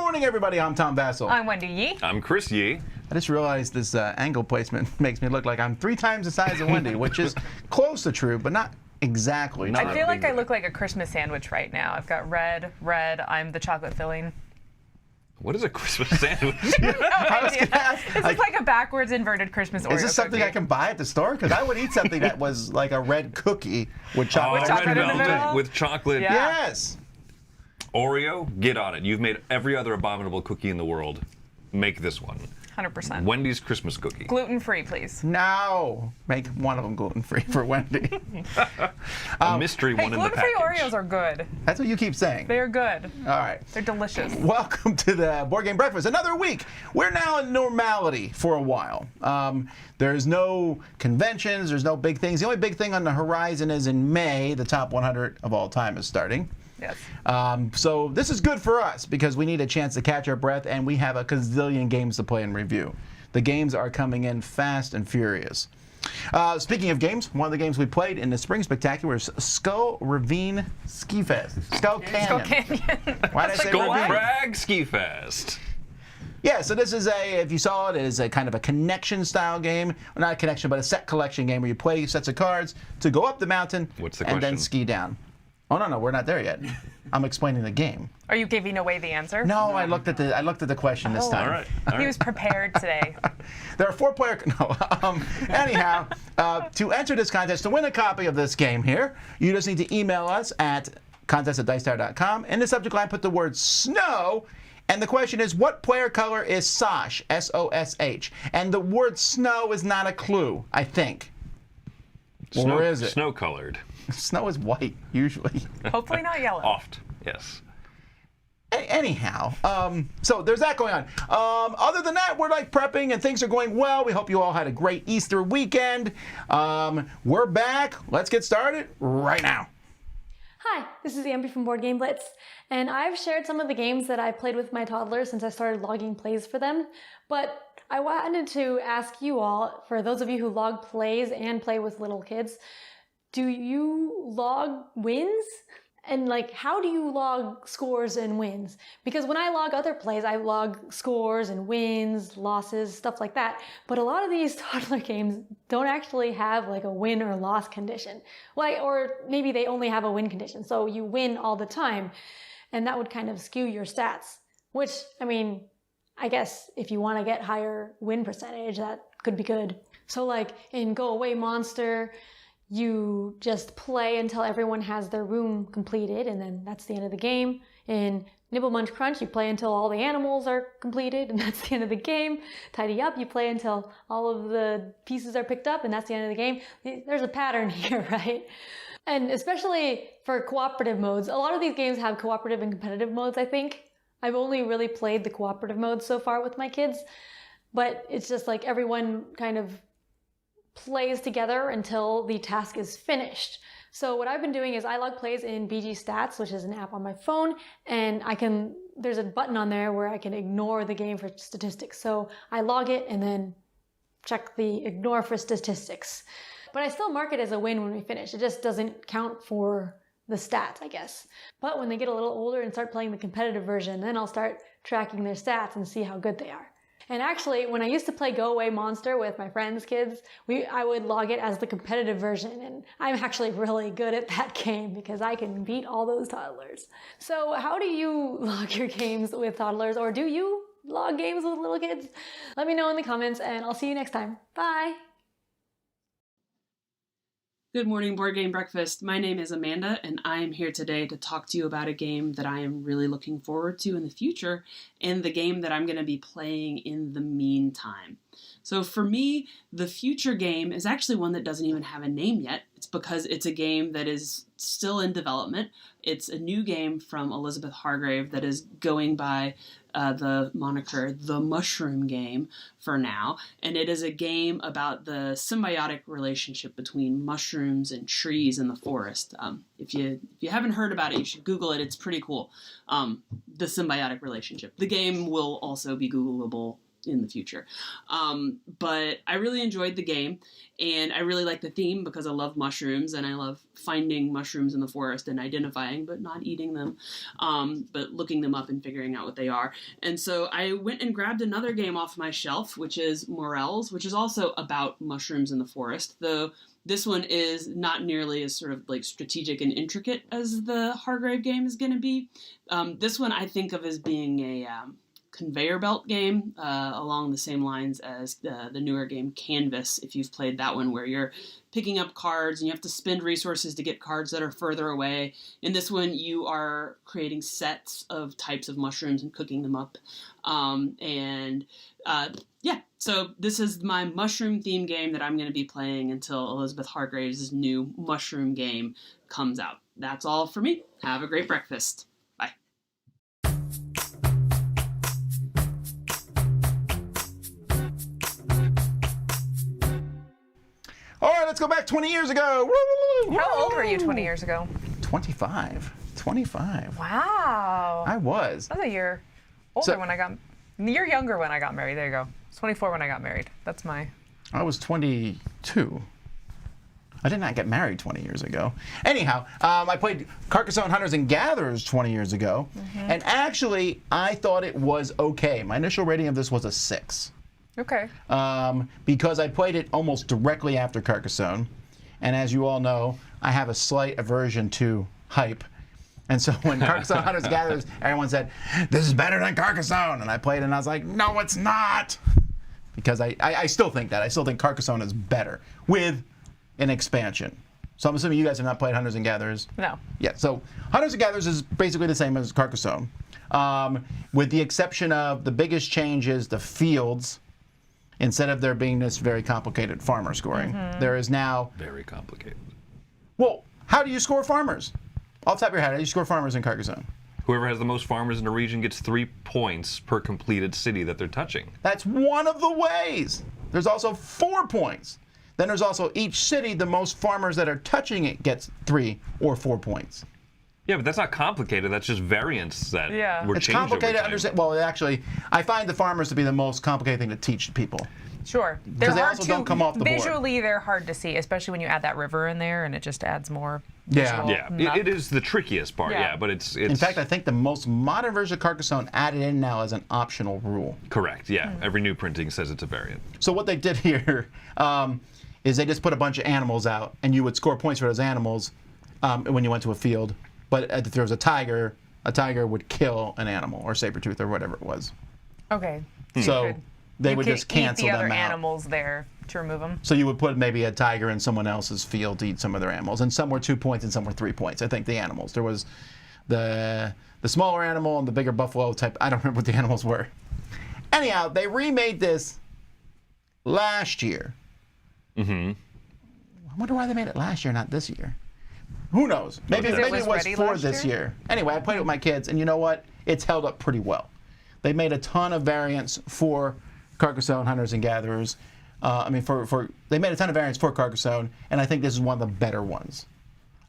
morning, everybody. I'm Tom Vassell. I'm Wendy Yee. I'm Chris Yee. I just realized this angle placement makes me look like I'm 3 times the size of Wendy, which is close to true, but not exactly. I feel like I look like a Christmas sandwich right now. I've got red, I'm the chocolate filling. What is a Christmas sandwich? No idea. This is like a backwards inverted Christmas Oreo Is this something cookie. I can buy at the store? Because I would eat something that was like a red cookie with chocolate. chocolate in the middle? With chocolate. Yeah. Yes. Oreo, get on it. You've made every other abominable cookie in the world. Make this one. 100%. Wendy's Christmas cookie. Gluten-free, please. No. Make one of them gluten-free for Wendy. A mystery Hey, one in the gluten-free package. Oreos are good. That's what you keep saying. They are good. All right. They're delicious. Welcome to the Board Game Breakfast. Another week. We're now in normality for a while. There's no conventions. There's no big things. The only big thing on the horizon is in May. The top 100 of all time is starting. Yes. So this is good for us because we need a chance to catch our breath, and we have a gazillion games to play and review. The games are coming in fast and furious. Speaking of games, one of the games we played in the Spring Spectacular is Skull Ravine Ski Fest. Skull Canyon. Skull Canyon. Why did I say Gold ravine? Crag Ski Fest. Yeah, so this is if you saw it, it is a kind of a connection style game. Well, not a connection, but a set collection game where you play sets of cards to go up the mountain What's the and then question? ski down. Oh, no, we're not there yet. I'm explaining the game. Are you giving away the answer? No, I looked at the question this time. All right. He was prepared today. There are 4 player. No. Anyhow, to enter this contest, to win a copy of this game here, you just need to email us at contest@dicetower.com. In the subject line, put the word snow. And the question is, what player color is Sosh? S-O-S-H. And the word snow is not a clue, I think. Or is it? Snow colored. Snow is white, usually. Hopefully not yellow. Oft. Yes. Anyhow, so there's that going on. Other than that, we're like prepping and things are going well. We hope you all had a great Easter weekend. We're back. Let's get started right now. Hi, this is Ambi from Board Game Blitz, and I've shared some of the games that I've played with my toddlers since I started logging plays for them, but I wanted to ask you all, for those of you who log plays and play with little kids, do you log wins? And like, how do you log scores and wins? Because when I log other plays, I log scores and wins, losses, stuff like that. But a lot of these toddler games don't actually have like a win or loss condition. Like, or maybe they only have a win condition. So you win all the time. And that would kind of skew your stats. Which, I mean, I guess if you want to get higher win percentage, that could be good. So like in Go Away Monster, you just play until everyone has their room completed, and then that's the end of the game. In Nibble Munch Crunch, you play until all the animals are completed, and that's the end of the game. Tidy Up, you play until all of the pieces are picked up, and that's the end of the game. There's a pattern here, right? And especially for cooperative modes, a lot of these games have cooperative and competitive modes, I think. I've only really played the cooperative modes so far with my kids, but it's just like everyone kind of plays together until the task is finished. So what I've been doing is I log plays in BG Stats, which is an app on my phone, and there's a button on there where I can ignore the game for statistics. So I log it and then check the ignore for statistics. But I still mark it as a win when we finish. It just doesn't count for the stats, I guess. But when they get a little older and start playing the competitive version, then I'll start tracking their stats and see how good they are. And actually, when I used to play Go Away Monster with my friends' kids, I would log it as the competitive version, and I'm actually really good at that game because I can beat all those toddlers. So how do you log your games with toddlers, or do you log games with little kids? Let me know in the comments, and I'll see you next time. Bye! Good morning, Board Game Breakfast. My name is Amanda, and I am here today to talk to you about a game that I am really looking forward to in the future, and the game that I'm going to be playing in the meantime. So for me, the future game is actually one that doesn't even have a name yet. It's because it's a game that is still in development. It's a new game from Elizabeth Hargrave that is going by the moniker The Mushroom Game for now. And it is a game about the symbiotic relationship between mushrooms and trees in the forest. If you haven't heard about it, you should Google it. It's pretty cool. The symbiotic relationship. The game will also be Googleable in the future. But I really enjoyed the game, and I really like the theme because I love mushrooms, and I love finding mushrooms in the forest and identifying, but not eating them, but looking them up and figuring out what they are. And so I went and grabbed another game off my shelf, which is Morels, which is also about mushrooms in the forest, though this one is not nearly as sort of like strategic and intricate as the Hargrave game is going to be. This one I think of as being a conveyor belt game along the same lines as the newer game Canvas, if you've played that one, where you're picking up cards and you have to spend resources to get cards that are further away. In this one, you are creating sets of types of mushrooms and cooking them up. So this is my mushroom theme game that I'm going to be playing until Elizabeth Hargrave's new mushroom game comes out. That's all for me. Have a great breakfast. Bye. All right, let's go back 20 years ago. Woo! How old were you 20 years ago? 25. 25. Wow. I was. I was a year older So- when I got. You're younger when I got married. There you go. I was 24 when I got married. That's my. I was 22. I did not get married 20 years ago. Anyhow, I played Carcassonne Hunters and Gatherers 20 years ago, and actually, I thought it was okay. My initial rating of this was a 6. Okay. Because I played it almost directly after Carcassonne, and as you all know, I have a slight aversion to hype. And so when Carcassonne Hunters Gatherers, everyone said, "This is better than Carcassonne," and I played it, and I was like, "No, it's not," because I still think that. I still think Carcassonne is better with an expansion. So I'm assuming you guys have not played Hunters and Gatherers. No. Yeah. So Hunters and Gatherers is basically the same as Carcassonne, with the exception of the biggest change is the fields. Instead of there being this very complicated farmer scoring, there is now. Very complicated. Well, how do you score farmers? Off the top of your head, how do you score farmers in Carcassonne? Whoever has the most farmers in a region gets 3 points per completed city that they're touching. That's one of the ways. There's also 4 points. Then there's also each city, the most farmers that are touching it gets 3 or 4 points. Yeah, but that's not complicated. That's just variants that were It's changed over complicated to time. understand. Well, actually, I find the farmers to be the most complicated thing to teach people. Sure. Because they also don't come off the board. Visually, they're hard to see, especially when you add that river in there, and it just adds more. Yeah. visual Yeah, nut. it is the trickiest part. Yeah. Yeah, but it's In fact, I think the most modern version of Carcassonne added in now as an optional rule. correct. Yeah, every new printing says it's a variant. So what they did here is they just put a bunch of animals out, and you would score points for those animals when you went to a field. But if there was a tiger would kill an animal, or saber-tooth, or whatever it was. Okay. So could- they you would could just cancel eat the them other out. animals there to remove them. So you would put maybe a tiger in someone else's field to eat some of their animals, and some were 2 points and some were 3 points. I think the animals. There was the smaller animal and the bigger buffalo type. I don't remember what the animals were. Anyhow, they remade this last year. I wonder why they made it last year, not this year. Who knows? Maybe Because it it was was ready for last this year? year. Anyway, I played it with my kids, and you know what? It's held up pretty well. They made a ton of variants for Carcassonne Hunters and Gatherers. They made a ton of variants for Carcassonne, and I think this is one of the better ones.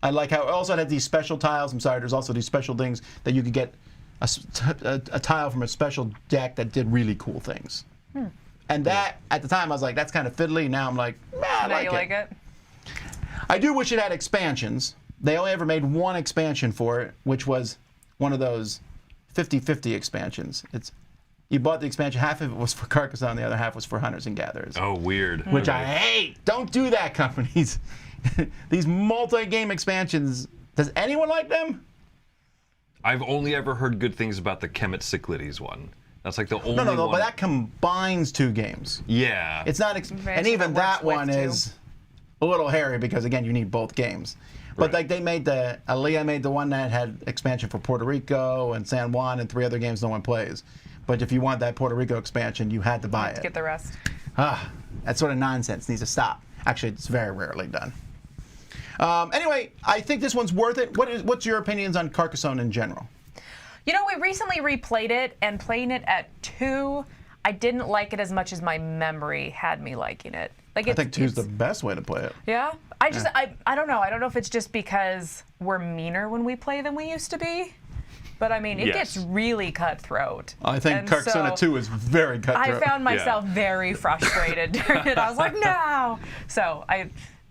I like how it also had these special tiles. I'm sorry, there's also these special things that you could get a tile from a special deck that did really cool things. And that, at the time, I was like, that's kind of fiddly. Now I'm like, I Now like you it. like it? I do wish it had expansions. They only ever made one expansion for it, which was one of those 50-50 expansions. You bought the expansion, half of it was for Carcassonne, the other half was for Hunters and Gatherers. Oh, weird. Which I hate. Don't do that, companies. These multi-game expansions, does anyone like them? I've only ever heard good things about the Kemet Cyclades one. That's like the only No, one. but that combines 2 games. Yeah. It's not, and even that one is a little hairy because again, you need both games. But Right. like they made Aaliyah made the one that had expansion for Puerto Rico and San Juan and 3 other games no one plays. But if you want that Puerto Rico expansion, you had to buy it. Get the rest. That sort of nonsense needs to stop. Actually, it's very rarely done. Anyway, I think this one's worth it. What's your opinions on Carcassonne in general? You know, we recently replayed it, and playing it at 2, I didn't like it as much as my memory had me liking it. Like I think 2 is the best way to play it. Yeah? I don't know. I don't know if it's just because we're meaner when we play than we used to be. But I mean, it Yes. gets really cutthroat. I think And Carcassonne so 2 is very cutthroat. I found myself very frustrated during it. I was like, no. So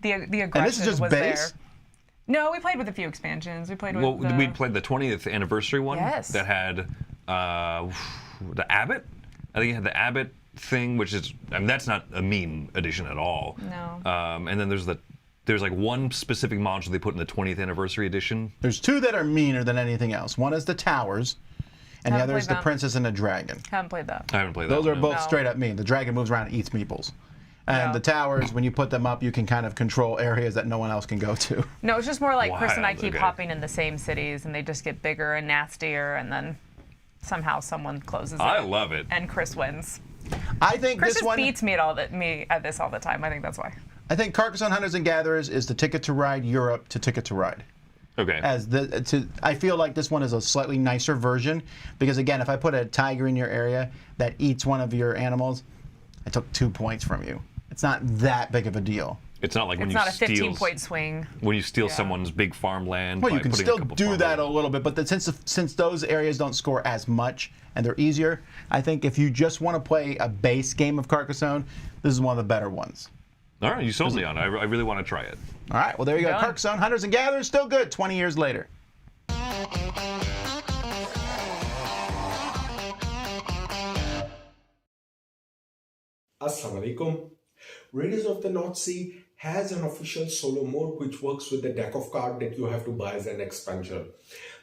the aggression And this is just was base? there. No, we played with a few expansions. We played with Well, we played the 20th anniversary one Yes. that had the Abbot. I think it had the Abbot thing, which is, I mean, that's not a meme edition at all. No. And then there's like one specific module they put in the 20th anniversary edition. There's two that are meaner than anything else. One is the towers, and the Haven't other is played the that. Princess and the Dragon. Haven't played that. I haven't played that Those one, are no. both No. straight up mean. The dragon moves around and eats meeples. And No. the towers, when you put them up, you can kind of control areas that no one else can go to. No, it's just more like Chris and I Wild, keep okay. hopping in the same cities, and they just get bigger and nastier, and then somehow someone closes it. I love it. And Chris wins. I think Chris this just one. beats me at this all the time. I think that's why. I think Carcassonne Hunters and Gatherers is the Ticket to Ride Europe to Ticket to Ride. Okay. I feel like this one is a slightly nicer version because again, if I put a tiger in your area that eats one of your animals, I took 2 points from you. It's not that big of a deal. It's not like when It's you not a steal 15-point swing. when you steal Yeah. someone's big farmland. Well, by you can putting still a couple do that a farmland. little bit, but since those areas don't score as much and they're easier, I think if you just want to play a base game of Carcassonne, this is one of the better ones. All right, you sold me on it. I really want to try it. All right, well there you go. Done. Carcassonne Hunters and Gatherers, still good 20 years later. Assalamu alaikum. Raiders of the North Sea has an official solo mode which works with the deck of cards that you have to buy as an expansion.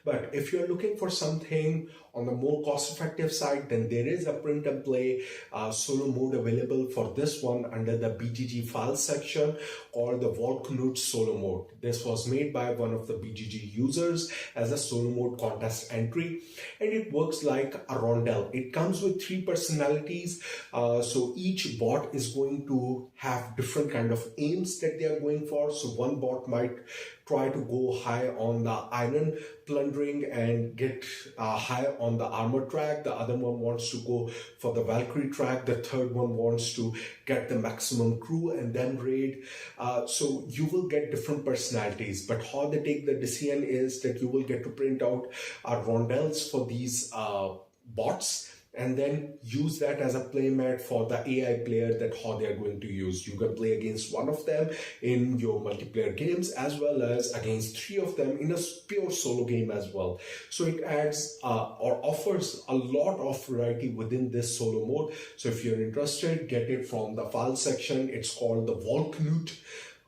But if you're looking for something on the more cost-effective side, then there is a print and play solo mode available for this one under the BGG files section called the Volknut solo mode. This was made by one of the BGG users as a solo mode contest entry, and it works like a rondel. It comes with 3 personalities, so each bot is going to have different kind of aims that they are going for. So one bot might try to go high on the iron plundering and get high on the armor track. The other one wants to go for the Valkyrie track. The third one wants to get the maximum crew and then raid. So you will get different personalities, but how they take the decision is that you will get to print out rondels for these bots, and then use that as a playmat for the AI player that how they are going to use. You can play against one of them in your multiplayer games as well as against 3 of them in a pure solo game as well. So it adds or offers a lot of variety within this solo mode. So if you're interested, get it from the file section. It's called the Volknut.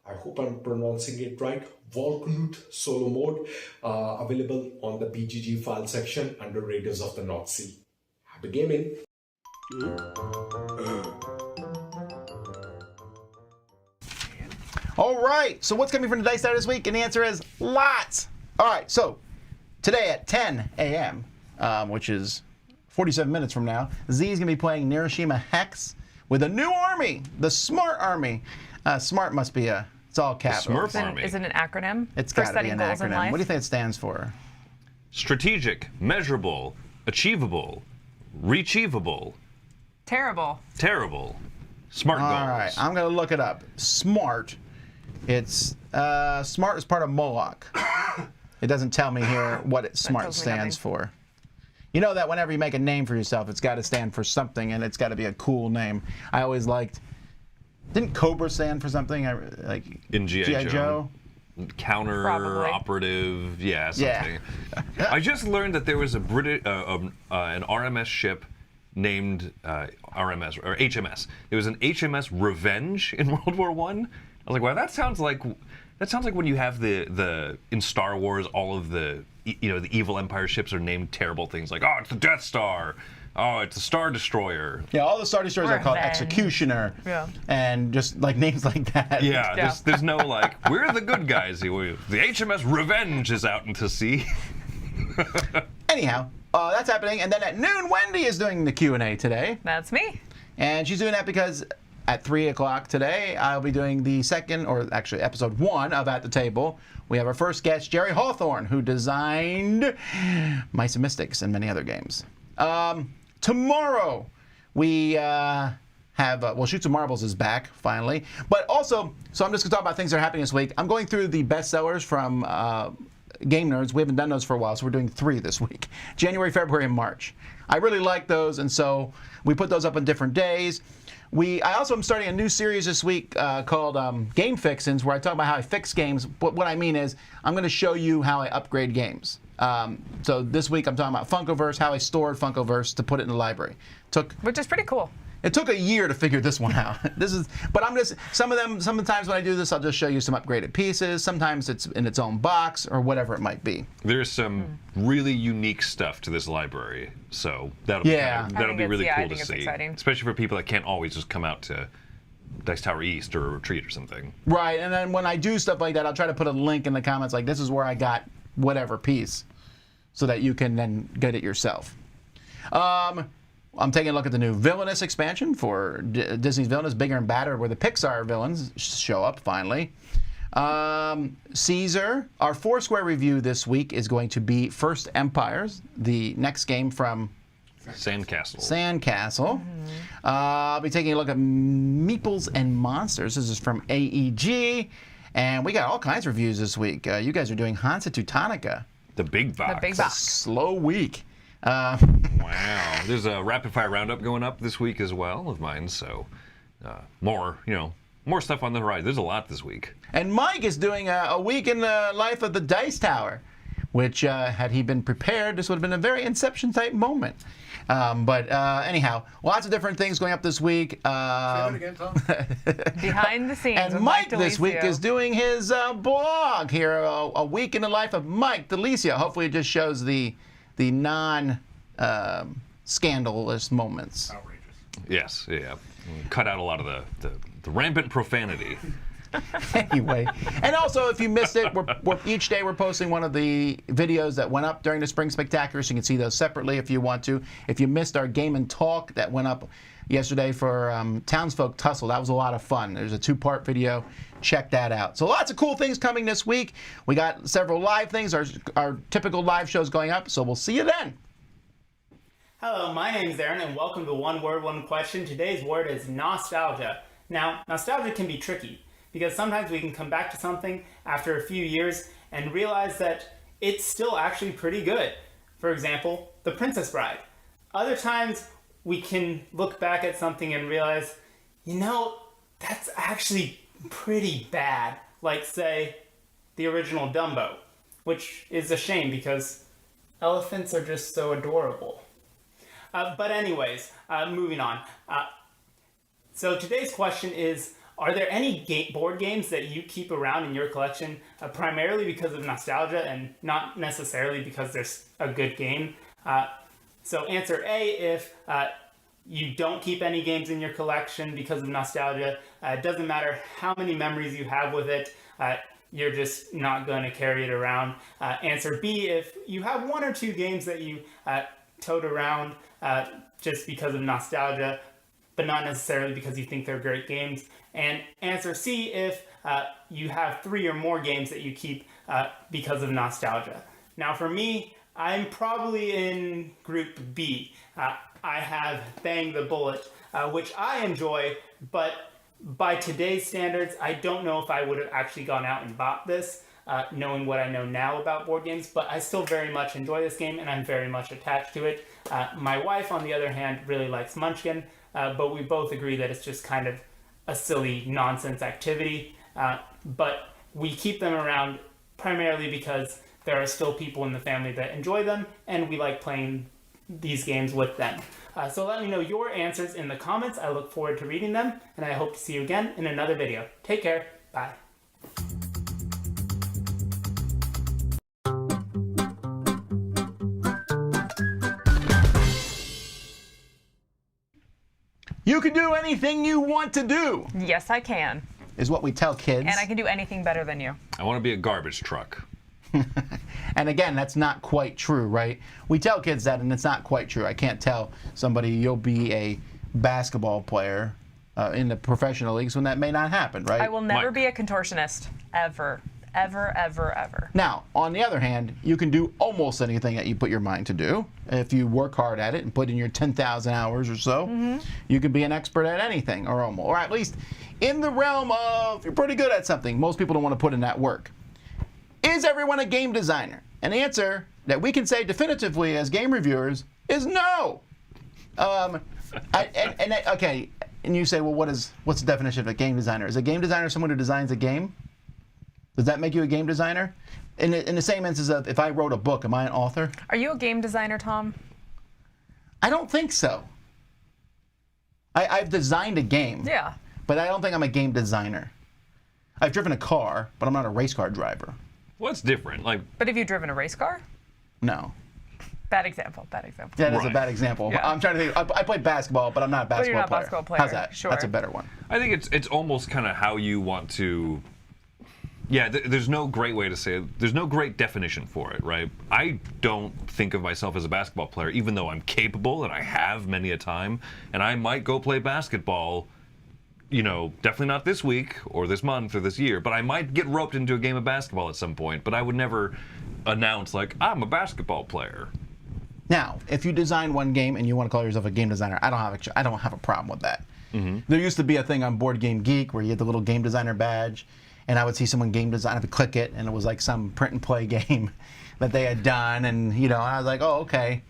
I hope I'm pronouncing it right. Volknut solo mode, available on the BGG file section under Raiders of the North Sea. Happy gaming. All right, so what's coming from the Dice Tower this week? And the answer is lots. All right, so today at 10 a.m., which is 47 minutes from now, Z is going to be playing Nirishima Hex with a new army, the Smart Army. Smart must be it's all capital. Smurf Army. Is it an acronym? It's for got to be setting an goals in acronym. life? What do you think it stands for? Strategic, measurable, achievable, reachieveable, Terrible. terrible, smart goals. All right, I'm going to look it up. Smart. It's Smart is part of Moloch. It doesn't tell me here what Smart tells me stands nothing. for. You know that whenever you make a name for yourself, it's got to stand for something, and it's got to be a cool name. I always liked. Didn't Cobra stand for something? Like In G.I. Joe. Counter Probably. operative, yeah, Yeah. something. I just learned that there was a an RMS ship named RMS or HMS. There was an HMS Revenge in World War I. I was like, wow, that sounds like when you have the in Star Wars, all of the the evil Empire ships are named terrible things like, oh, it's the Death Star. Oh, it's a Star Destroyer. Yeah, all the Star Destroyers are called Revenge. Executioner. Yeah. And just like names like that. Yeah, Yeah. there's no like, we're the good guys. The HMS Revenge is out into sea. Anyhow, that's happening. And then at noon, Wendy is doing the Q&A today. That's me. And she's doing that because at 3 o'clock today, I'll be doing the second, or actually episode 1 of At the Table. We have our first guest, Jerry Hawthorne, who designed Mice and Mystics and many other games. Tomorrow, we have, Shoots and Marbles is back, finally. But also, so I'm just going to talk about things that are happening this week. I'm going through the bestsellers from Game Nerds, we haven't done those for a while, so we're doing 3 this week. January, February, and March. I really like those, and so we put those up on different days. I also am starting a new series this week called Game Fixins, where I talk about how I fix games. But what I mean is, I'm going to show you how I upgrade games. So this week I'm talking about Funkoverse, how I stored Funkoverse to put it in the library. Which is pretty cool. It took a year to figure this one out. But I'm just, sometimes when I do this, I'll just show you some upgraded pieces. Sometimes it's in its own box or whatever it might be. There's some really unique stuff to this library, so that'll be really cool to see. Exciting. Especially for people that can't always just come out to Dice Tower East or a retreat or something. Right, and then when I do stuff like that, I'll try to put a link in the comments like, this is where I got whatever piece, so that you can then get it yourself. I'm taking a look at the new Villainous expansion for Disney's Villainous, Bigger and Badder, where the Pixar villains show up finally. Caesar, our Foursquare review this week is going to be First Empires, the next game from Sandcastle. I'll be taking a look at Meeples and Monsters. This is from AEG. And we got all kinds of reviews this week. You guys are doing Hansa Teutonica. The big box. The big box. Slow week. Wow. There's a rapid fire roundup going up this week as well of mine, so more stuff on the horizon. There's a lot this week. And Mike is doing a week in the life of the Dice Tower, which had he been prepared, this would have been a very Inception type moment. Anyhow, lots of different things going up this week. Say that again, Tom. Behind the scenes. And with Mike this DeLisio. week is doing his blog here, a week in the life of Mike DeLisio. Hopefully it just shows the non-scandalous moments. Outrageous. Yes, yeah. Cut out a lot of the rampant profanity. Anyway, and also if you missed it, each day we're posting one of the videos that went up during the Spring Spectacular, so you can see those separately if you want to. If you missed our Game and Talk that went up yesterday for Townsfolk Tussle, that was a lot of fun. There's a 2-part video. Check that out. So lots of cool things coming this week. We got several live things. Our typical live shows going up, so we'll see you then. Hello, my name is Aaron, and welcome to One Word, One Question. Today's word is nostalgia. Now, nostalgia can be tricky, because sometimes we can come back to something after a few years and realize that it's still actually pretty good. For example, The Princess Bride. Other times, we can look back at something and realize, that's actually pretty bad. Like, say, the original Dumbo, which is a shame because elephants are just so adorable. But anyways, moving on. So today's question is, are there any board games that you keep around in your collection primarily because of nostalgia and not necessarily because there's a good game? So answer A, if you don't keep any games in your collection because of nostalgia. It doesn't matter how many memories you have with it. You're just not going to carry it around. Answer B, if you have 1 or 2 games that you tote around just because of nostalgia, but not necessarily because you think they're great games. And answer C, if you have 3 or more games that you keep because of nostalgia. Now for me, I'm probably in group B. I have Bang the Bullet, which I enjoy, but by today's standards, I don't know if I would have actually gone out and bought this, knowing what I know now about board games, but I still very much enjoy this game and I'm very much attached to it. My wife, on the other hand, really likes Munchkin, but we both agree that it's just kind of a silly nonsense activity. But we keep them around primarily because there are still people in the family that enjoy them and we like playing these games with them. So let me know your answers in the comments. I look forward to reading them, and I hope to see you again in another video. Take care. Bye. You can do anything you want to do, Yes, I can. is what we tell kids. And I can do anything better than you. I want to be a garbage truck. And again, that's not quite true, right? We tell kids that, and it's not quite true. I can't tell somebody you'll be a basketball player in the professional leagues when that may not happen, right? I will never Mike. be a contortionist. Ever. Ever, ever, ever. Now, on the other hand, you can do almost anything that you put your mind to do. If you work hard at it and put in your 10,000 hours or so, you can be an expert at anything, or almost, or at least in the realm of you're pretty good at something. Most people don't want to put in that work. Is Is everyone a game designer? An answer that we can say definitively as game reviewers is no. Okay, and you say, well, what's the definition of a game designer? Is a game designer someone who designs a game? Does that make you a game designer? In the same instance of if I wrote a book, am I an author? Are you a game designer, Tom? I don't think so. I've designed a game. Yeah. But I don't think I'm a game designer. I've driven a car, but I'm not a race car driver. What's different? Like, But have you driven a race car? No. Bad example. Bad example. That is a Right. bad example. Yeah. I'm trying to think. I play basketball, but I'm not a basketball you're not a player. basketball player. How's that? Sure. That's a better one. I think it's almost kind of how you want to. Yeah, there's no great way to say it. There's no great definition for it, right? I don't think of myself as a basketball player, even though I'm capable and I have many a time, and I might go play basketball. You know, definitely not this week or this month or this year, but I might get roped into a game of basketball at some point. But I would never announce like I'm a basketball player. Now, if you design one game and you want to call yourself a game designer, I don't have a problem with that. Mm-hmm. There used to be a thing on Board Game Geek where you had the little game designer badge, and I would see someone game design, I would click it, and it was like some print and play game that they had done, and I was like, oh, okay.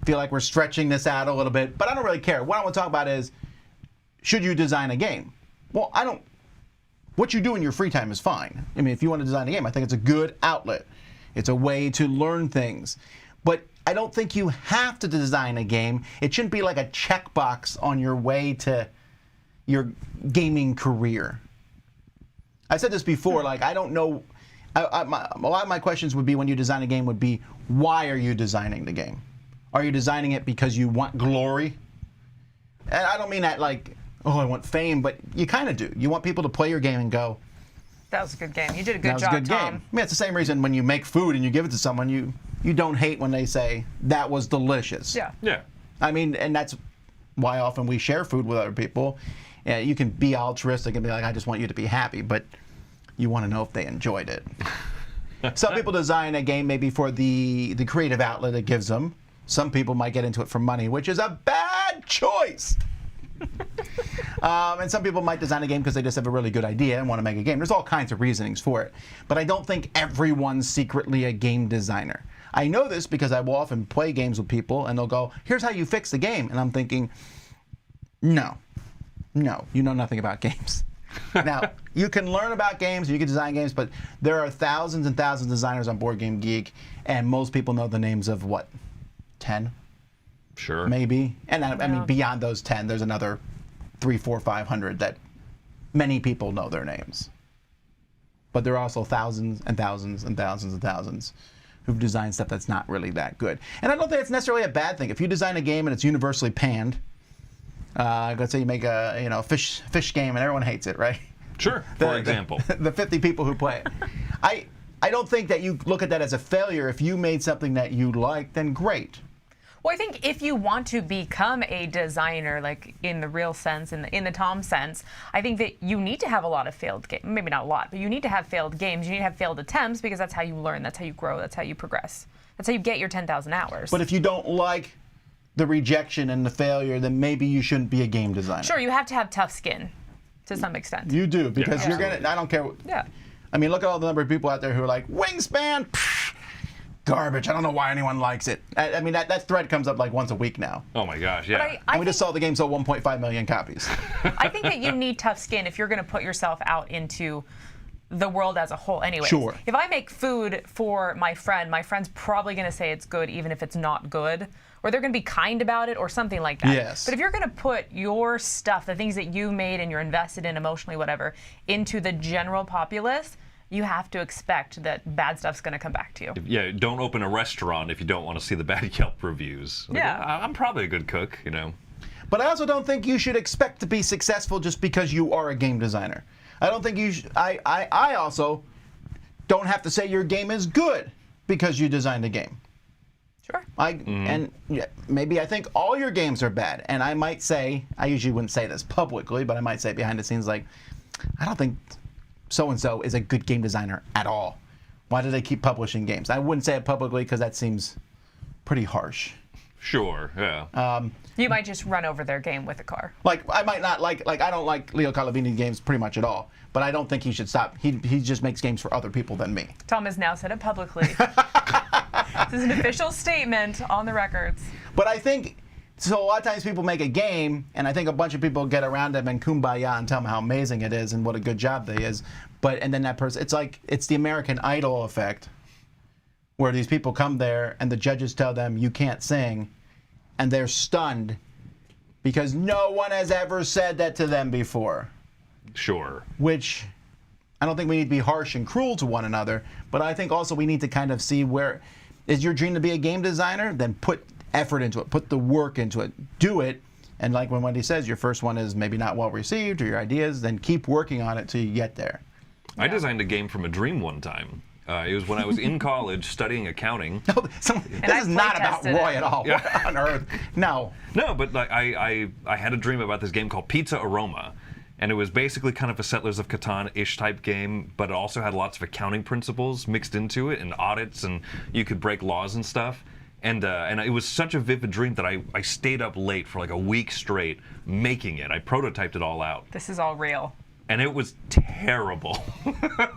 Feel like we're stretching this out a little bit, but I don't really care. What I want to talk about is, should you design a game? Well, what you do in your free time is fine. I mean, if you want to design a game, I think it's a good outlet. It's a way to learn things. But I don't think you have to design a game. It shouldn't be like a checkbox on your way to your gaming career. I said this before, like, I don't know. A lot of my questions would be when you design a game would be, why are you designing the game? Are you designing it because you want glory? And I don't mean that like, oh, I want fame, but you kind of do. You want people to play your game and go, That was a good game. You did a that good was job, a good Tom. game. I mean, it's the same reason when you make food and you give it to someone, you don't hate when they say, that was delicious. Yeah. Yeah. I mean, and that's why often we share food with other people. You can be altruistic and be like, I just want you to be happy, but you want to know if they enjoyed it. Some people design a game maybe for the creative outlet it gives them. Some people might get into it for money, which is a bad choice. And some people might design a game because they just have a really good idea and want to make a game. There's all kinds of reasonings for it. But I don't think everyone's secretly a game designer. I know this because I will often play games with people and they'll go, here's how you fix the game. And I'm thinking, no, you know nothing about games. Now, you can learn about games, you can design games, but there are thousands and thousands of designers on Board Game Geek, and most people know the names of what, 10? Sure. Maybe. And I mean, beyond those 10, there's another 300, 400, 500 that many people know their names. But there are also thousands and thousands and thousands and thousands who've designed stuff that's not really that good. And I don't think it's necessarily a bad thing. If you design a game and it's universally panned, let's say you make a fish game and everyone hates it, right? Sure. For example. The 50 people who play it. I don't think that you look at that as a failure. If you made something that you liked, then great. Well, I think if you want to become a designer, like in the real sense, in the Tom sense, I think that you need to have a lot of failed games. Maybe not a lot, but you need to have failed games. You need to have failed attempts because that's how you learn. That's how you grow. That's how you progress. That's how you get your 10,000 hours. But if you don't like the rejection and the failure, then maybe you shouldn't be a game designer. Sure, you have to have tough skin to some extent. You do, because Yeah, you're going to, I don't care. Yeah. I mean, look at all the number of people out there who are like, Wingspan, pfft, garbage. I don't know why anyone likes it. I mean, that thread comes up like once a week now. Oh my gosh, yeah. But I And we just saw the game sold 1.5 million copies. I think that you need tough skin if you're going to put yourself out into the world as a whole anyway. Sure. If I make food for my friend's probably going to say it's good even if it's not good, or they're going to be kind about it or something like that. Yes. But if you're going to put your stuff, the things that you made and you're invested in emotionally, whatever, into the general populace, you have to expect that bad stuff's going to come back to you. Yeah, don't open a restaurant if you don't want to see the bad Yelp reviews. Like, Yeah. I'm probably a good cook, you know. But I also don't think you should expect to be successful just because you are a game designer. I don't think you should, I also don't have to say your game is good because you designed a game. Sure. And maybe I think all your games are bad. And I might say, I usually wouldn't say this publicly, but I might say behind the scenes, like, I don't think so-and-so is a good game designer at all. Why do they keep publishing games? I wouldn't say it publicly because that seems pretty harsh. Sure, yeah. You might just run over their game with a car. Like, I might not like I don't like Leo Calavini games pretty much at all, but I don't think he should stop. He just makes games for other people than me. Tom has now said it publicly. This is an official statement on the records. But I think, so a lot of times people make a game, and I think a bunch of people get around them and kumbaya and tell them how amazing it is and what a good job they is. And then that person, it's the American Idol effect, where these people come there and the judges tell them you can't sing, and they're stunned because no one has ever said that to them before. Sure. Which, I don't think we need to be harsh and cruel to one another, but I think also we need to kind of see where, is your dream to be a game designer? Then put effort into it, put the work into it, do it, and like when Wendy says, your first one is maybe not well received or your ideas, then keep working on it till you get there. I designed a game from a dream one time. It was when I was in college studying accounting. No, this is not about Roy at all. Yeah. What on earth? No. No, but like I had a dream about this game called Pizza Aroma. And it was basically kind of a Settlers of Catan-ish type game, but it also had lots of accounting principles mixed into it and audits, and you could break laws and stuff. And it was such a vivid dream that I stayed up late for like a week straight making it. I prototyped it all out. This is all real. And it was terrible.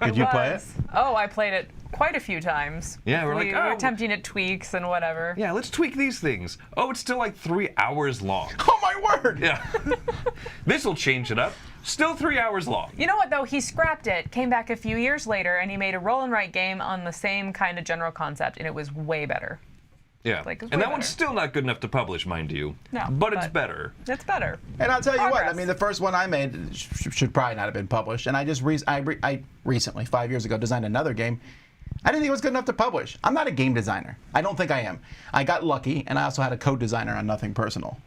Did you play it? Oh, I played it quite a few times. Yeah, we're we like, were oh. attempting at tweaks and whatever. Yeah, let's tweak these things. Oh, it's still like 3 hours long. Oh my word! Yeah. This'll change it up. Still 3 hours long. You know what, though? He scrapped it, came back a few years later, and he made a roll and write game on the same kind of general concept, and it was way better. Yeah. Like, it's and way that one's better. still not good enough to publish, mind you. No, But it's better. It's better. And I'll tell you what, Progress. I mean, the first one I made should probably not have been published. And I just I recently, 5 years ago, designed another game. I didn't think it was good enough to publish. I'm not a game designer. I don't think I am. I got lucky, and I also had a co-designer on Nothing Personal,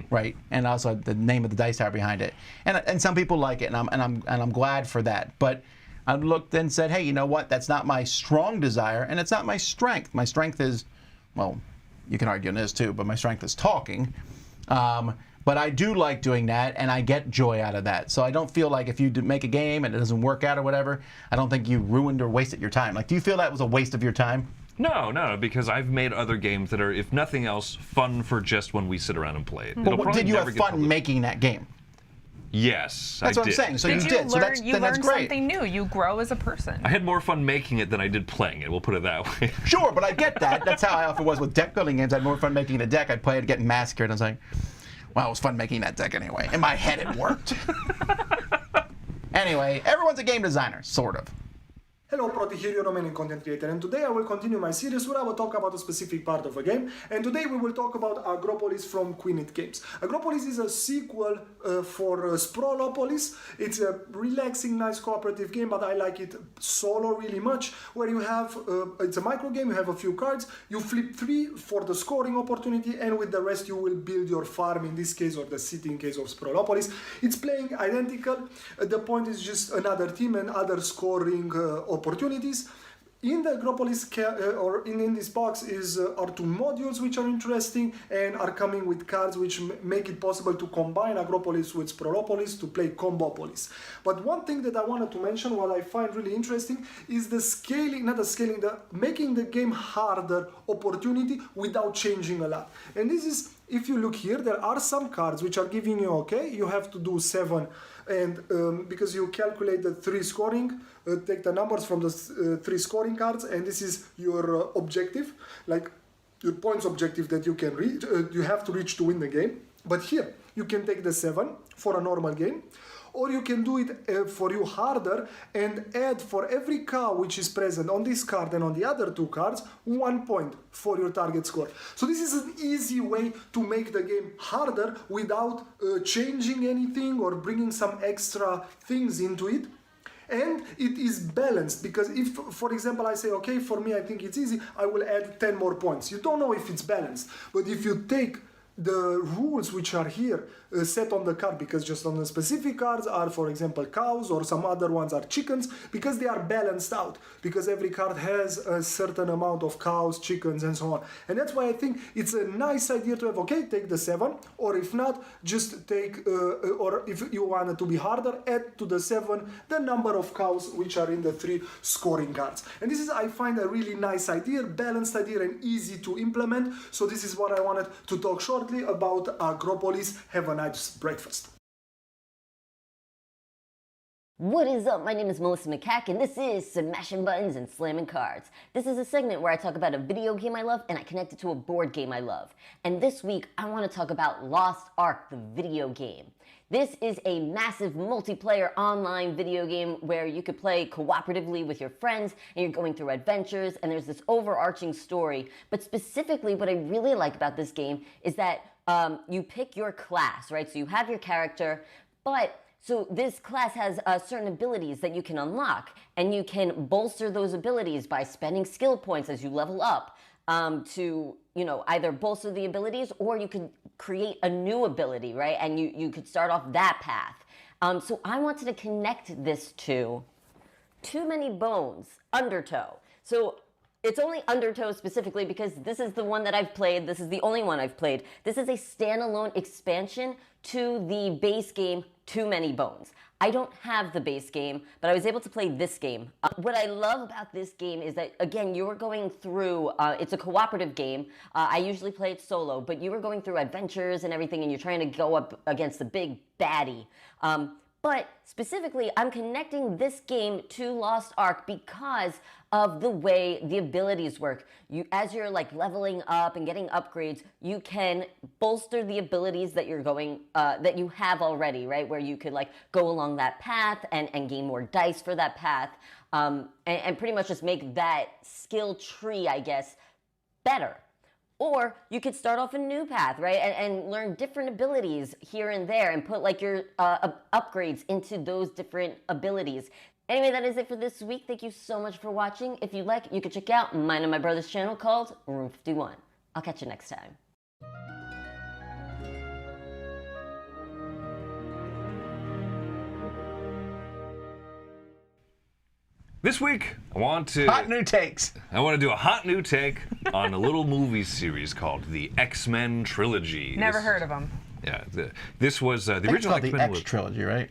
right? And also had the name of the dice tower behind it. And some people like it, and I'm glad for that. But I looked and said, hey, you know what? That's not my strong desire, and it's not my strength. My strength is, well, you can argue on this too, but my strength is talking. But I do like doing that, and I get joy out of that. So I don't feel like if you make a game and it doesn't work out or whatever, I don't think you ruined or wasted your time. Like, do you feel that was a waste of your time? No, because I've made other games that are, if nothing else, fun for just when we sit around and play it. But did you have fun making that game? Yes, That's I what did. I'm saying. So Did you you did. So learn, that's, you then that's learned great. something new. You grow as a person. I had more fun making it than I did playing it. We'll put it that way. Sure, but I get that. That's how I often was with deck building games. I had more fun making a deck. I'd play it, get massacred. I was like, well, it was fun making that deck anyway. In my head, it worked. Anyway, everyone's a game designer, sort of. Hello, Proti here, your Romanian content creator, and today I will continue my series where I will talk about a specific part of a game, and today we will talk about Agropolis from Queenit Games. Agropolis is a sequel for Sprolopolis. It's a relaxing, nice cooperative game, but I like it solo really much, where you have, it's a micro game, you have a few cards, you flip 3 for the scoring opportunity, and with the rest you will build your farm, in this case, or the city in case of Sprolopolis. It's playing identical, the point is just another team and other scoring opportunities. In the Agropolis or in this box are 2 modules which are interesting and are coming with cards which make it possible to combine Agropolis with Sprolopolis to play Combopolis. But one thing that I wanted to mention, what I find really interesting, is the scaling, the making the game harder opportunity without changing a lot. And this is, if you look here, there are some cards which are giving you, okay, you have to do 7, and because you calculate the 3 scoring, take the numbers from the 3 scoring cards, and this is your objective, like your points objective that you can reach, you have to reach to win the game. But here, you can take the 7 for a normal game, or you can do it for you harder and add for every cow which is present on this card and on the other 2 cards, 1 point for your target score. So this is an easy way to make the game harder without changing anything or bringing some extra things into it. And it is balanced, because if, for example, I say, okay, for me, I think it's easy, I will add 10 more points. You don't know if it's balanced, but if you take the rules which are here set on the card, because just on the specific cards are, for example, cows, or some other ones are chickens, because they are balanced out, because every card has a certain amount of cows, chickens, and so on. And that's why I think it's a nice idea to have, okay, take the 7, or if not, just take, or if you want it to be harder, add to the 7 the number of cows which are in the 3 scoring cards. And this is, I find, a really nice idea, balanced idea, and easy to implement. So this is what I wanted to talk shortly about Agropolis. Have a nice breakfast. What is up? My name is Melissa McCack, and this is Smashing Buttons and Slamming Cards. This is a segment where I talk about a video game I love and I connect it to a board game I love. And this week, I want to talk about Lost Ark, the video game. This is a massive multiplayer online video game where you could play cooperatively with your friends and you're going through adventures and there's this overarching story. But specifically, what I really like about this game is that you pick your class, right? So you have your character, but so this class has certain abilities that you can unlock, and you can bolster those abilities by spending skill points as you level up to, you know, either bolster the abilities, or you could create a new ability, right? And you could start off that path. So I wanted to connect this to Too Many Bones, Undertow. So it's only Undertow specifically because this is the one that I've played. This is the only one I've played. This is a standalone expansion to the base game Too Many Bones. I don't have the base game, but I was able to play this game. What I love about this game is that, again, you were going through, it's a cooperative game. I usually play it solo, but you were going through adventures and everything, and you're trying to go up against the big baddie. But specifically, I'm connecting this game to Lost Ark because of the way the abilities work. As you're like leveling up and getting upgrades, you can bolster the abilities that you're going, that you have already, right? Where you could like go along that path and gain more dice for that path, and pretty much just make that skill tree, I guess, better. Or you could start off a new path, right? And learn different abilities here and there and put like your upgrades into those different abilities. Anyway, that is it for this week. Thank you so much for watching. If you'd like, you could check out mine and my brother's channel called Room 51. I'll catch you next time. This week, I want to Hot new takes. I want to do a hot new take on a little movie series called the XMen Trilogy. Never heard of them. Yeah, this was the I think it's original called the X-Men X Trilogy, right?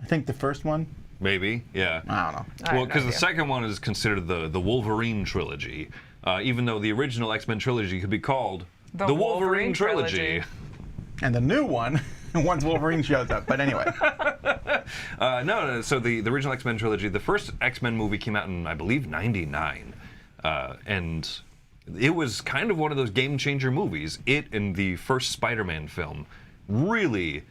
I think the first one. Maybe, yeah. I don't know. Well, no because the idea. second one is considered the Wolverine trilogy, even though the original X-Men trilogy could be called The Wolverine Wolverine trilogy. And the new one, once Wolverine shows up. But anyway. No, so the original X-Men trilogy, the first X-Men movie came out in, I believe, '99. And it was kind of one of those game-changer movies. It and the first Spider-Man film really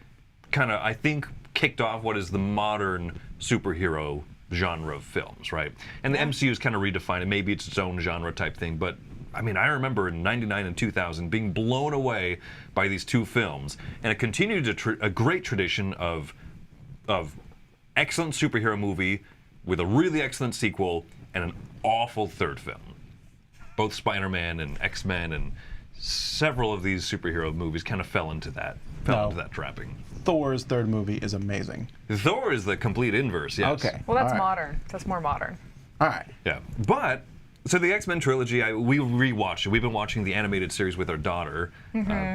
kind of, I think, kicked off what is the modern superhero genre of films, right? And the MCU's kind of redefined it. Maybe it's its own genre type thing, but I mean, I remember in '99 and 2000 being blown away by these two films, and it continued a great tradition of excellent superhero movie with a really excellent sequel and an awful third film. Both Spider-Man and X-Men and several of these superhero movies kind of fell into that trapping. Thor's third movie is amazing. Thor is the complete inverse, yes. Okay. Well, that's All right. modern. That's more modern. All right. Yeah, but so the X-Men trilogy, we rewatched it. We've been watching the animated series with our daughter,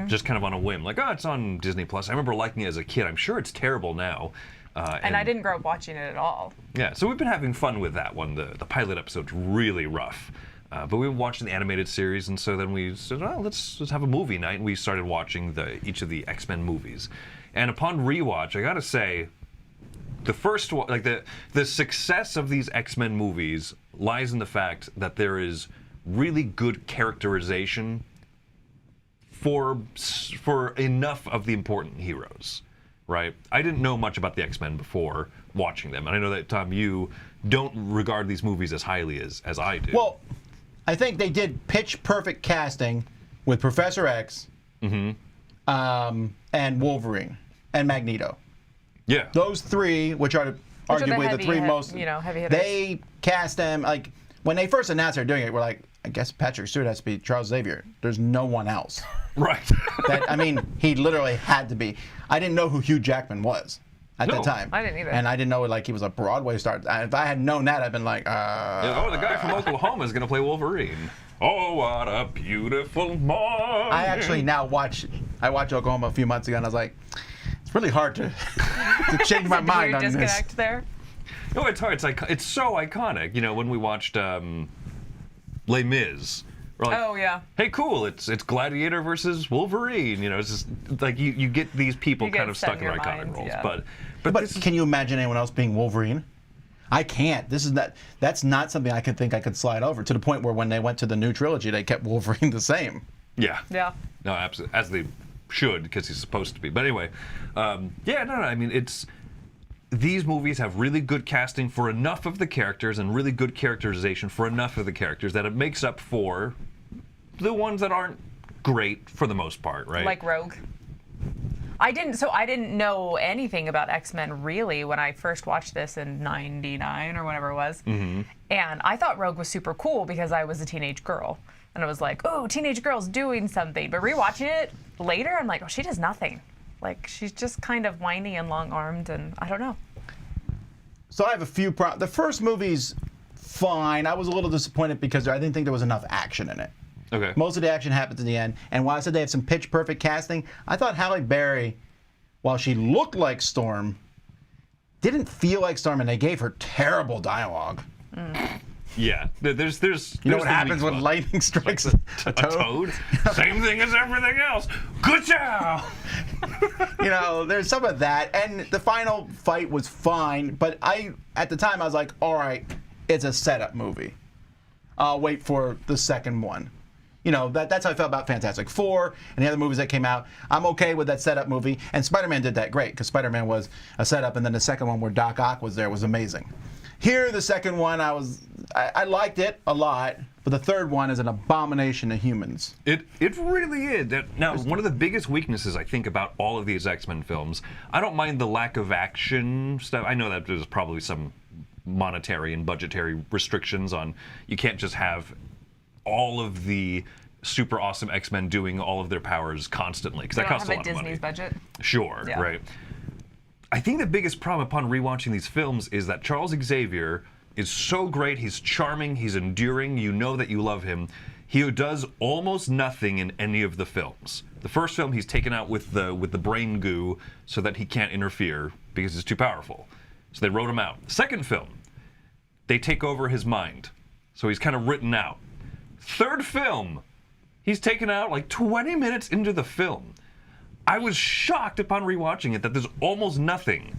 just kind of on a whim. Like, oh, it's on Disney Plus. I remember liking it as a kid. I'm sure it's terrible now. And I didn't grow up watching it at all. Yeah, so we've been having fun with that one. The pilot episode's really rough. But we were watching the animated series, and so then we said, oh, let's have a movie night, and we started watching each of the X-Men movies. And upon rewatch, I gotta say, the first one, like the success of these X-Men movies lies in the fact that there is really good characterization for enough of the important heroes, right? I didn't know much about the X-Men before watching them, and I know that, Tom, you don't regard these movies as highly as I do. Well, I think they did pitch perfect casting with Professor X, and Wolverine, and Magneto. Yeah. Those three, which are arguably the three most, heavy hitters. they cast them, like, when they first announced they're doing it, we're like, I guess Patrick Stewart has to be Charles Xavier. There's no one else. Right. That, I mean, he literally had to be. I didn't know who Hugh Jackman was at No, the time. I didn't either. And I didn't know like he was a Broadway star. If I had known that, I'd been like, Yeah, oh, the guy from Oklahoma is going to play Wolverine. Oh, what a beautiful morning. I actually now watch Oklahoma a few months ago, and I was like, it's really hard to change my mind on disconnect this. there. No, it's hard. It's so iconic. You know, when we watched Les Mis. We're like, Oh yeah. hey, cool! It's Gladiator versus Wolverine. You know, it's just like you get these people You get kind of set stuck in in their your iconic minds, roles. yeah. But But this is, can you imagine anyone else being Wolverine? I can't. That's not something I think I could slide over, to the point where when they went to the new trilogy, they kept Wolverine the same. yeah, Yeah. no, absolutely, as they should, because he's supposed to be. But anyway, yeah, no. I mean, these movies have really good casting for enough of the characters and really good characterization for enough of the characters that it makes up for the ones that aren't great for the most part, right? Like Rogue. I didn't know anything about X-Men really when I first watched this in '99 or whatever it was. Mm-hmm. And I thought Rogue was super cool because I was a teenage girl. And I was like, oh, teenage girl's doing something. But rewatching it later, I'm like, oh, she does nothing. Like, she's just kind of whiny and long-armed, and I don't know. So I have a few The first movie's fine. I was a little disappointed because I didn't think there was enough action in it. Okay. Most of the action happens at the end. And while I said they have some pitch perfect casting, I thought Halle Berry, while she looked like Storm, didn't feel like Storm, and they gave her terrible dialogue. Yeah, there's You know what happens when lightning strikes a toad? Same thing as everything else. Good job. You know, there's some of that. And the final fight was fine, but at the time, I was like, all right, it's a setup movie. I'll wait for the second one. You know, that's how I felt about Fantastic Four and the other movies that came out. I'm okay with that setup movie. And Spider-Man did that great, because Spider-Man was a setup, and then the second one where Doc Ock was there was amazing. Here, the second one, I liked it a lot, but the third one is an abomination to humans. It really is. Now, one of the biggest weaknesses I think about all of these X-Men films, I don't mind the lack of action stuff. I know that there's probably some monetary and budgetary restrictions on, you can't just have all of the super awesome X-Men doing all of their powers constantly, because that costs a lot of money. Disney's budget. Sure, Yeah. right. I think the biggest problem upon rewatching these films is that Charles Xavier is so great, he's charming, he's enduring, you know that you love him. He does almost nothing in any of the films. The first film, he's taken out with the brain goo so that he can't interfere because he's too powerful. So they wrote him out. Second film, they take over his mind. So he's kind of written out. Third film, he's taken out like 20 minutes into the film. I was shocked upon rewatching it that there's almost nothing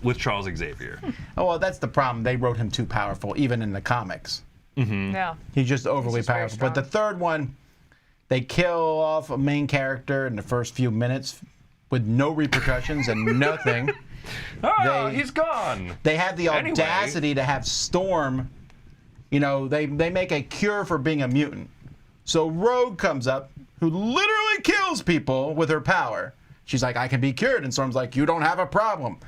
with Charles Xavier. Oh, well, that's the problem. They wrote him too powerful, even in the comics. Yeah. He's just overly He's just very powerful. But the strong. third one, they kill off a main character in the first few minutes with no repercussions and nothing. Oh, They- he's gone. They had the Anyway. audacity to have Storm, you know, they make a cure for being a mutant. So Rogue comes up, who literally kills people with her power. She's like, I can be cured. And Storm's like, you don't have a problem.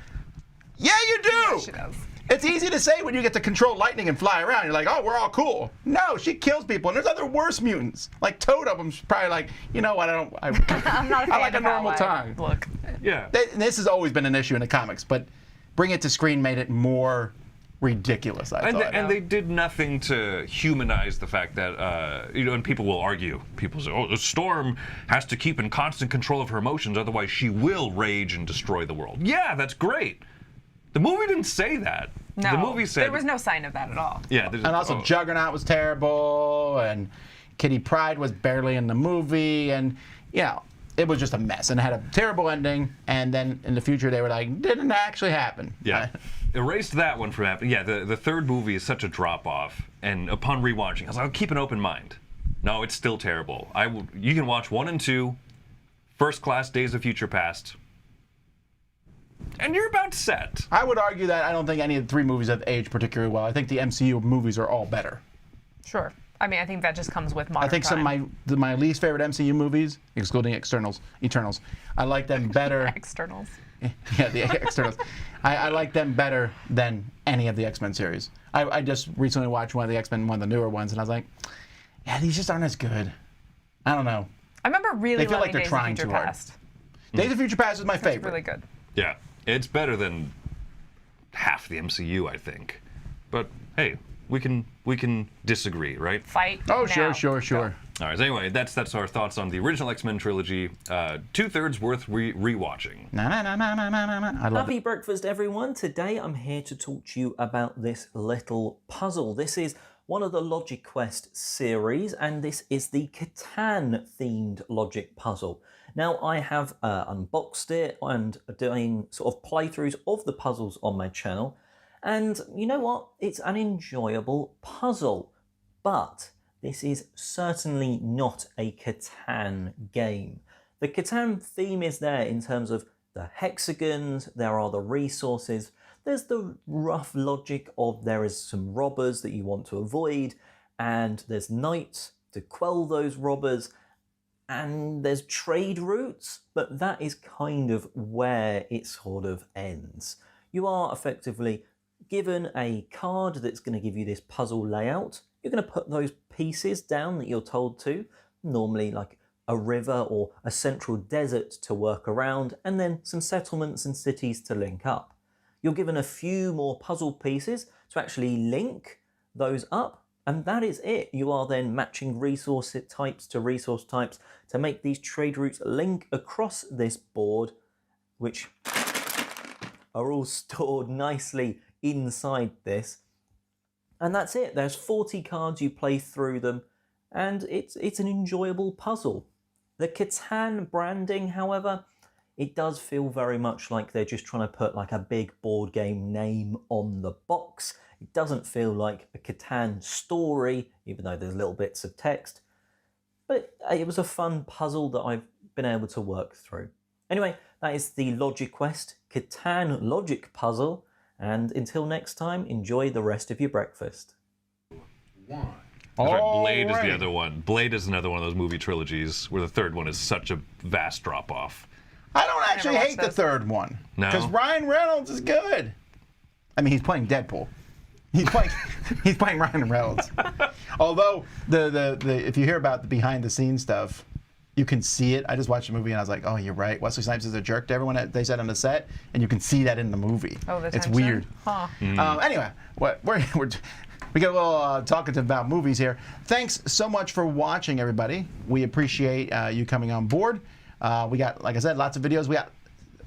Yeah, you do. Yeah, she does. It's easy to say when you get to control lightning and fly around. You're like, oh, we're all cool. No, she kills people. And there's other worse mutants. Like Toad of them's probably like, you know what, I'm not a fan I like a of how normal I time. look. Yeah. This has always been an issue in the comics, but bring it to screen made it more ridiculous, I And, thought. and they did nothing to humanize the fact that, you know, and people will argue. People say, oh, the Storm has to keep in constant control of her emotions, otherwise she will rage and destroy the world. Yeah, that's great. The movie didn't say that. No, The movie said... there was no sign of that at all. Yeah. And also, Juggernaut was terrible, and Kitty Pryde was barely in the movie, and, you know, it was just a mess, and it had a terrible ending, and then in the future they were like, didn't actually happen. Yeah. Erased that one from happening. Yeah, the third movie is such a drop-off, and upon rewatching, I was like, I'll keep an open mind. No, it's still terrible. You can watch 1 and 2, First Class, Days of Future Past, and you're about set. I would argue that I don't think any of the three movies have aged particularly well. I think the MCU movies are all better. Sure. I mean, I think that just comes with modern I think some time. of my least favorite MCU movies, excluding Eternals, I like them better. Externals. Yeah, the externals. I like them better than any of the X-Men series. I just recently watched one of the X-Men, one of the newer ones, and I was like, yeah, these just aren't as good. I don't know. I remember really They feel like loving they're Days of trying Future too hard. Past. Days of Future Past is my It's favorite. really good. Yeah, it's better than half the MCU, I think. But hey, we can disagree, right? Fight. Oh, now. sure. All right. So anyway, that's our thoughts on the original X-Men trilogy. 2/3 worth rewatching. I love Happy it. breakfast, everyone. Today I'm here to talk to you about this little puzzle. This is one of the Logic Quest series, and this is the Catan-themed logic puzzle. Now, I have unboxed it and doing sort of playthroughs of the puzzles on my channel, and you know what? It's an enjoyable puzzle, but this is certainly not a Catan game. The Catan theme is there in terms of the hexagons, there are the resources, there's the rough logic of there is some robbers that you want to avoid, and there's knights to quell those robbers, and there's trade routes, but that is kind of where it sort of ends. You are effectively given a card that's going to give you this puzzle layout. You're going to put those pieces down that you're told to, normally like a river or a central desert to work around, and then some settlements and cities to link up. You're given a few more puzzle pieces to actually link those up, and that is it. You are then matching resource types to resource types to make these trade routes link across this board, which are all stored nicely inside this. And that's it. There's 40 cards, you play through them, and it's an enjoyable puzzle. The Catan branding, however, it does feel very much like they're just trying to put like a big board game name on the box. It doesn't feel like a Catan story, even though there's little bits of text. But it was a fun puzzle that I've been able to work through. Anyway, that is the Logic Quest Catan logic puzzle. And until next time, enjoy the rest of your breakfast. That's right, Blade is Alrighty. the other one. Blade is another one of those movie trilogies where the third one is such a vast drop-off. I don't actually watched hate the those. third one. No? Because Ryan Reynolds is good. I mean, he's playing Deadpool. He's playing Ryan Reynolds. Although the if you hear about the behind the scenes stuff, you can see it. I just watched the movie and I was like, oh, you're right. Wesley Snipes is a jerk to everyone that they said on the set, and you can see that in the movie. Oh, the it's tension? weird. Huh. Anyway, we got a little talkative about movies here. Thanks so much for watching, everybody. We appreciate you coming on board. We got, like I said, lots of videos. We got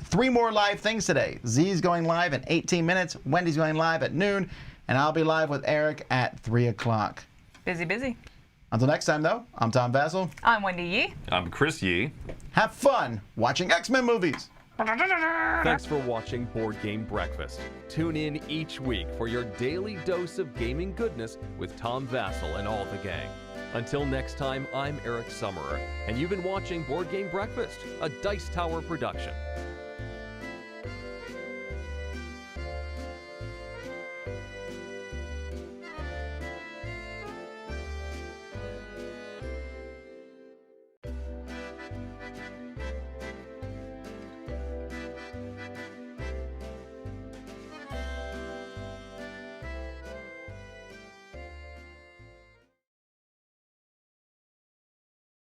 3 more live things today. Z's going live in 18 minutes. Wendy's going live at noon. And I'll be live with Eric at 3 o'clock. Busy. Until next time, though, I'm Tom Vassell. I'm Wendy Yee. I'm Chris Yee. Have fun watching X-Men movies. Thanks for watching Board Game Breakfast. Tune in each week for your daily dose of gaming goodness with Tom Vassell and all the gang. Until next time, I'm Eric Summerer, and you've been watching Board Game Breakfast, a Dice Tower production.